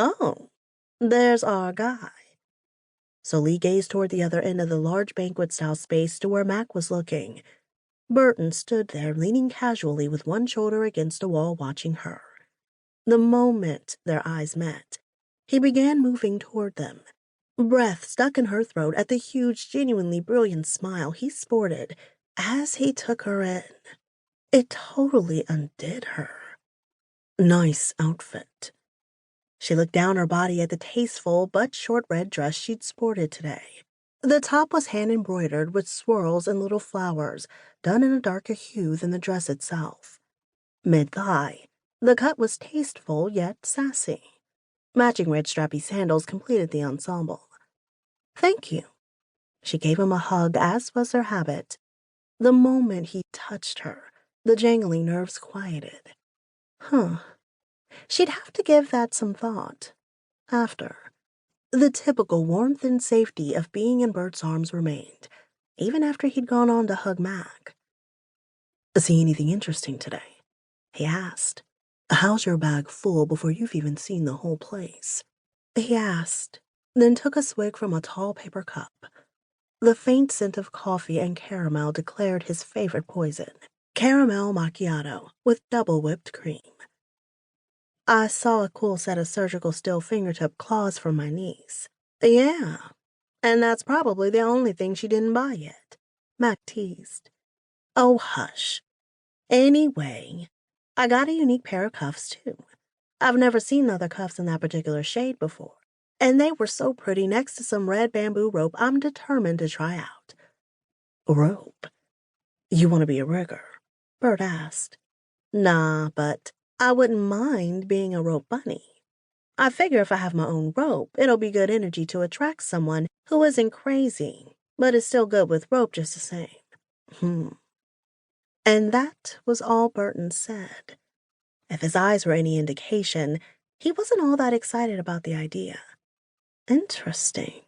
Oh, there's our guy. Solie gazed toward the other end of the large banquet-style space to where Mac was looking. Burton stood there, leaning casually with one shoulder against a wall, watching her. The moment their eyes met, he began moving toward them, breath stuck in her throat at the huge, genuinely brilliant smile he sported as he took her in. It totally undid her. Nice outfit. She looked down her body at the tasteful but short red dress she'd sported today. The top was hand-embroidered with swirls and little flowers, done in a darker hue than the dress itself. Mid-thigh, the cut was tasteful yet sassy. Matching red strappy sandals completed the ensemble. Thank you. She gave him a hug, as was her habit. The moment he touched her, the jangling nerves quieted. She'd have to give that some thought. After. The typical warmth and safety of being in Bert's arms remained, even after he'd gone on to hug Mac. See anything interesting today? He asked. How's your bag full before you've even seen the whole place? He asked, then took a swig from a tall paper cup. The faint scent of coffee and caramel declared his favorite poison. Caramel macchiato with double whipped cream. I saw a cool set of surgical steel fingertip claws from my niece. Yeah, and that's probably the only thing she didn't buy yet, Mac teased. Oh, hush. Anyway, I got a unique pair of cuffs, too. I've never seen other cuffs in that particular shade before, and they were so pretty next to some red bamboo rope I'm determined to try out. Rope? You want to be a rigger? Bert asked. Nah, but I wouldn't mind being a rope bunny. I figure if I have my own rope, it'll be good energy to attract someone who isn't crazy, but is still good with rope just the same. And that was all Burton said. If his eyes were any indication, he wasn't all that excited about the idea. Interesting.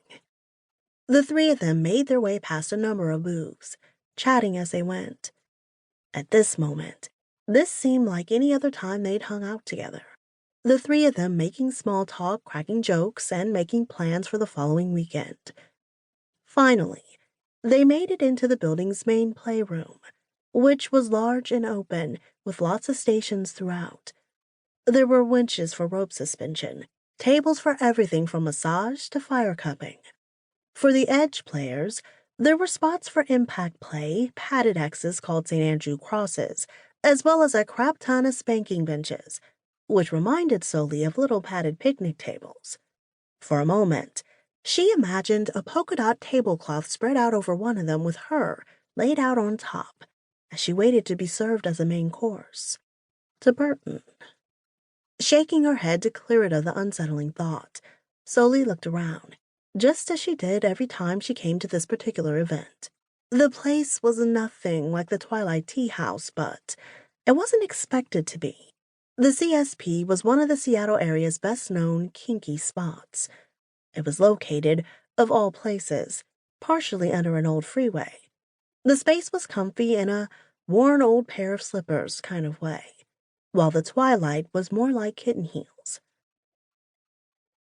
The three of them made their way past a number of booths, chatting as they went. At this moment, this seemed like any other time they'd hung out together. The three of them making small talk, cracking jokes, and making plans for the following weekend. Finally, they made it into the building's main playroom, which was large and open, with lots of stations throughout. There were winches for rope suspension, tables for everything from massage to fire cupping. For the edge players, there were spots for impact play, padded X's called St. Andrew crosses, as well as a crap ton of spanking benches, which reminded Solie of little padded picnic tables. For a moment, she imagined a polka dot tablecloth spread out over one of them with her laid out on top, as she waited to be served as a main course. To Burton. Shaking her head to clear it of the unsettling thought, Solie looked around, just as she did every time she came to this particular event. The place was nothing like the Twilight Tea House, but it wasn't expected to be. The CSP was one of the Seattle area's best-known kinky spots. It was located, of all places, partially under an old freeway. The space was comfy in a worn old pair of slippers kind of way, while the Twilight was more like kitten heels.